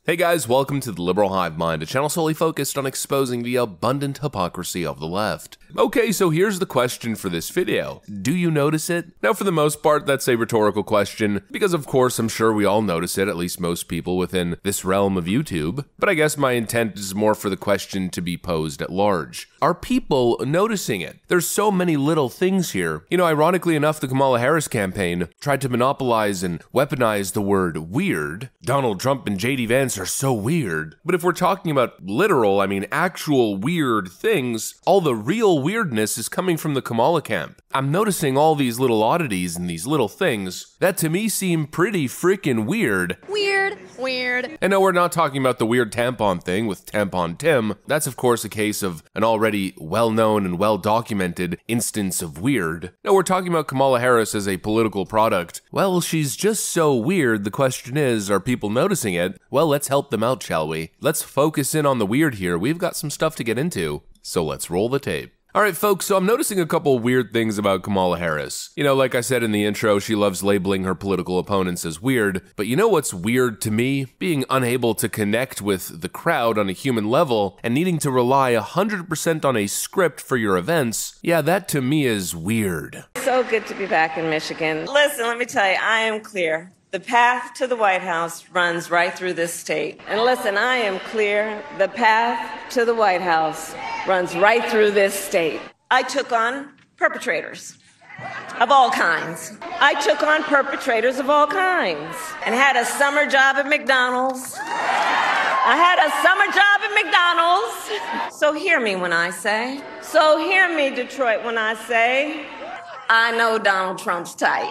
Hey guys, welcome to the Liberal Hive Mind, a channel solely focused on exposing the abundant hypocrisy of the left. Okay, so here's the question for this video. Do you notice it? Now, for the most part, that's a rhetorical question, because of course I'm sure we all notice it, at least most people within this realm of YouTube. But I guess my intent is more for the question to be posed at large. Are people noticing it? There's so many little things here. You know, ironically enough, the Kamala Harris campaign tried to monopolize and weaponize the word weird. Donald Trump and JD Vance are so weird. But if we're talking about literal, I mean actual weird things, all the real weirdness is coming from the Kamala camp. I'm noticing all these little oddities and these little things that to me seem pretty freaking weird. Weird. And no, we're not talking about the weird tampon thing with Tampon Tim. That's of course a case of an already well-known and well-documented instance of weird. No, we're talking about Kamala Harris as a political product. Well, she's just so weird. The question is, are people noticing it? Well, let's help them out, shall we? Let's focus in on the weird here. We've got some stuff to get into, so let's roll the tape. Alright folks, so I'm noticing a couple weird things about Kamala Harris. You know, like I said in the intro, she loves labeling her political opponents as weird, but you know what's weird to me? Being unable to connect with the crowd on a human level and needing to rely 100% on a script for your events, yeah, that to me is weird. So good to be back in Michigan. Listen, let me tell you, I am clear. The path to the White House runs right through this state. And listen, I am clear. The path to the White House runs right through this state. I took on perpetrators of all kinds. I took on perpetrators of all kinds and had a summer job at McDonald's. I had a summer job at McDonald's. So hear me when I say, hear me, Detroit, when I say, I know Donald Trump's type.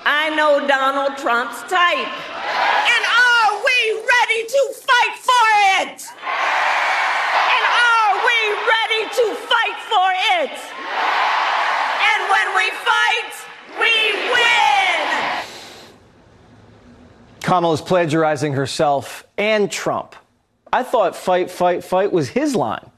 I know Donald Trump's type. And are we ready to fight for it? And are we ready to fight for it? And when we fight, we win! Kamala's plagiarizing herself and Trump. I thought fight, fight, fight was his line.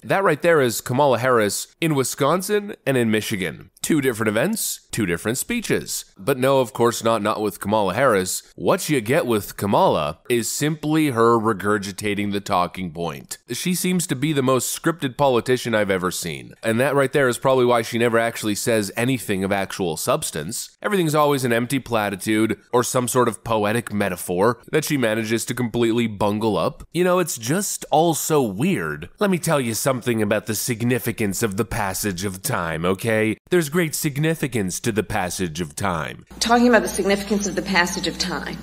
That right there is Kamala Harris in Wisconsin and in Michigan. Two different events, two different speeches. But no, of course not with Kamala Harris. What you get with Kamala is simply her regurgitating the talking point. She seems to be the most scripted politician I've ever seen. And that right there is probably why she never actually says anything of actual substance. Everything's always an empty platitude or some sort of poetic metaphor that she manages to completely bungle up. You know, it's just all so weird. Let me tell you something about the significance of the passage of time, okay? There's great significance to the passage of time. Talking about the significance of the passage of time,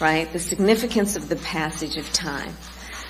right? The significance of the passage of time.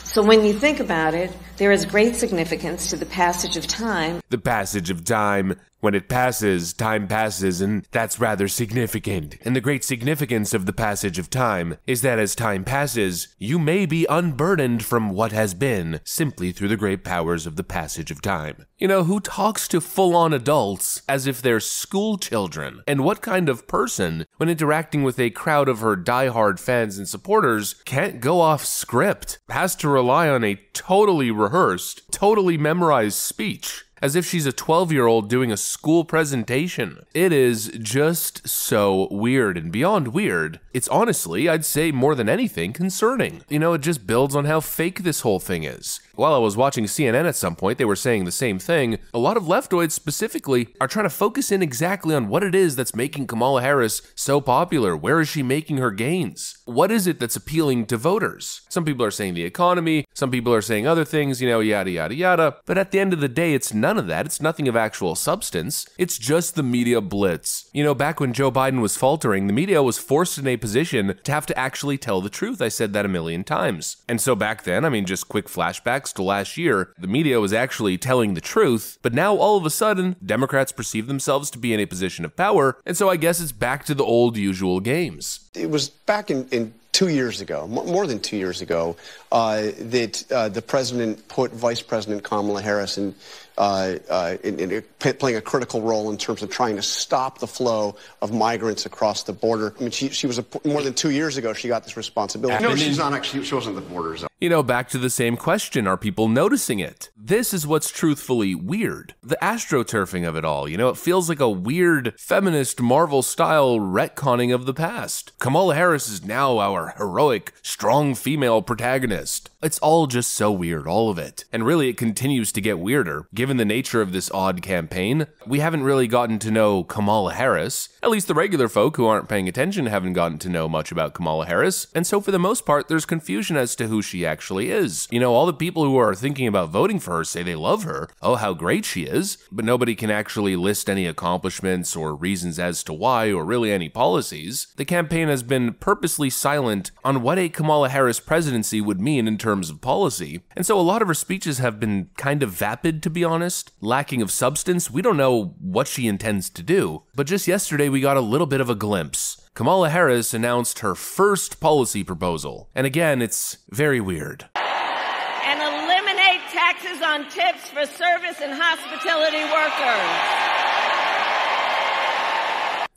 So when you think about it, there is great significance to the passage of time. The passage of time. When it passes, time passes, and that's rather significant. And the great significance of the passage of time is that as time passes, you may be unburdened from what has been simply through the great powers of the passage of time. You know, who talks to full-on adults as if they're school children? And what kind of person, when interacting with a crowd of her die-hard fans and supporters, can't go off script, has to rely on a totally rehearsed, totally memorized speech? As if she's a 12-year-old doing a school presentation. It is just so weird, and beyond weird, it's honestly, I'd say more than anything, concerning. You know, it just builds on how fake this whole thing is. While I was watching CNN at some point, they were saying the same thing. A lot of leftoids specifically are trying to focus in exactly on what it is that's making Kamala Harris so popular. Where is she making her gains? What is it that's appealing to voters? Some people are saying the economy, some people are saying other things, you know, yada, yada, yada. But at the end of the day, it's none of that. It's nothing of actual substance. It's just the media blitz. You know, back when Joe Biden was faltering, the media was forced in a position to have to actually tell the truth. I said that a million times. And so back then, I mean, just quick flashbacks to last year, the media was actually telling the truth, but now all of a sudden, Democrats perceive themselves to be in a position of power, and so I guess it's back to the old usual games. It was back in 2 years ago, more than 2 years ago, that the president put Vice President Kamala Harris in playing a critical role in terms of trying to stop the flow of migrants across the border. I mean, she was more than 2 years ago she got this responsibility. No, she's not actually. She wasn't the border zone. You know, back to the same question, are people noticing it? This is what's truthfully weird. The astroturfing of it all, you know, it feels like a weird feminist Marvel-style retconning of the past. Kamala Harris is now our our heroic, strong female protagonist. It's all just so weird, all of it. And really, it continues to get weirder. Given the nature of this odd campaign, we haven't really gotten to know Kamala Harris. At least the regular folk who aren't paying attention haven't gotten to know much about Kamala Harris. And so for the most part, there's confusion as to who she actually is. You know, all the people who are thinking about voting for her say they love her. Oh, how great she is. But nobody can actually list any accomplishments or reasons as to why, or really any policies. The campaign has been purposely silent on what a Kamala Harris presidency would mean in terms of policy. And so a lot of her speeches have been kind of vapid, to be honest, lacking of substance. We don't know what she intends to do. But just yesterday, we got a little bit of a glimpse. Kamala Harris announced her first policy proposal. And again, it's very weird. And eliminate taxes on tips for service and hospitality workers.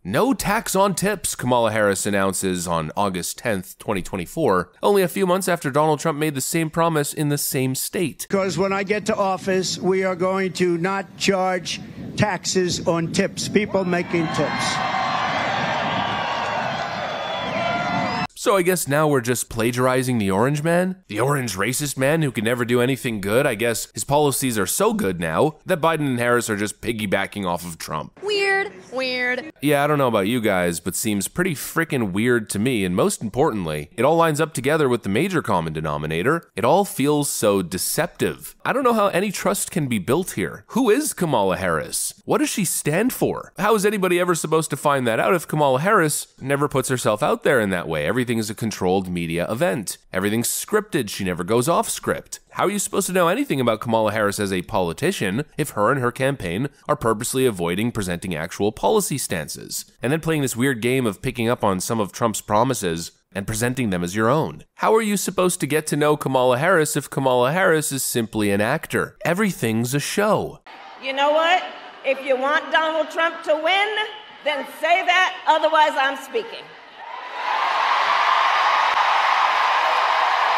No tax on tips, Kamala Harris announces on August 10th, 2024, only a few months after Donald Trump made the same promise in the same state. Because when I get to office, we are going to not charge taxes on tips, people making tips. So I guess now we're just plagiarizing the orange man? The orange racist man who can never do anything good? I guess his policies are so good now that Biden and Harris are just piggybacking off of Trump. Weird. Yeah, I don't know about you guys, but seems pretty freaking weird to me, and most importantly, it all lines up together with the major common denominator. It all feels so deceptive. I don't know how any trust can be built here. Who is Kamala Harris? What does she stand for? How is anybody ever supposed to find that out if Kamala Harris never puts herself out there in that way? Everything is a controlled media event. Everything's scripted. She never goes off script. How are you supposed to know anything about Kamala Harris as a politician if her and her campaign are purposely avoiding presenting actual policy stances, and then playing this weird game of picking up on some of Trump's promises and presenting them as your own? How are you supposed to get to know Kamala Harris if Kamala Harris is simply an actor? Everything's a show. You know what? If you want Donald Trump to win, then say that, otherwise I'm speaking.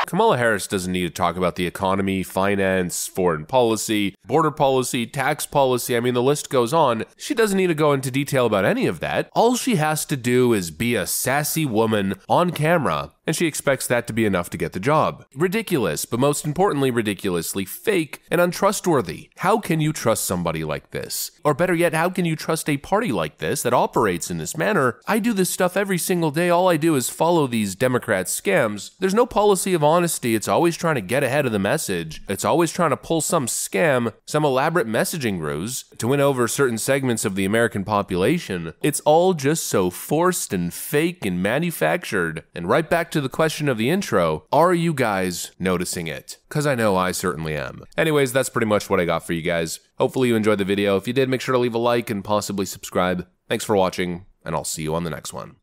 Kamala Harris doesn't need to talk about the economy, finance, foreign policy, border policy, tax policy. I mean, the list goes on. She doesn't need to go into detail about any of that. All she has to do is be a sassy woman on camera, and she expects that to be enough to get the job. Ridiculous, but most importantly, ridiculously fake and untrustworthy. How can you trust somebody like this? Or better yet, how can you trust a party like this that operates in this manner? I do this stuff every single day. All I do is follow these Democrat scams. There's no policy of honesty. It's always trying to get ahead of the message. It's always trying to pull some scam, some elaborate messaging ruse to win over certain segments of the American population. It's all just so forced and fake and manufactured. And right back to the question of the intro, are you guys noticing it? Because I know I certainly am. Anyways, that's pretty much what I got for you guys. Hopefully you enjoyed the video. If you did, make sure to leave a like and possibly subscribe. Thanks for watching, and I'll see you on the next one.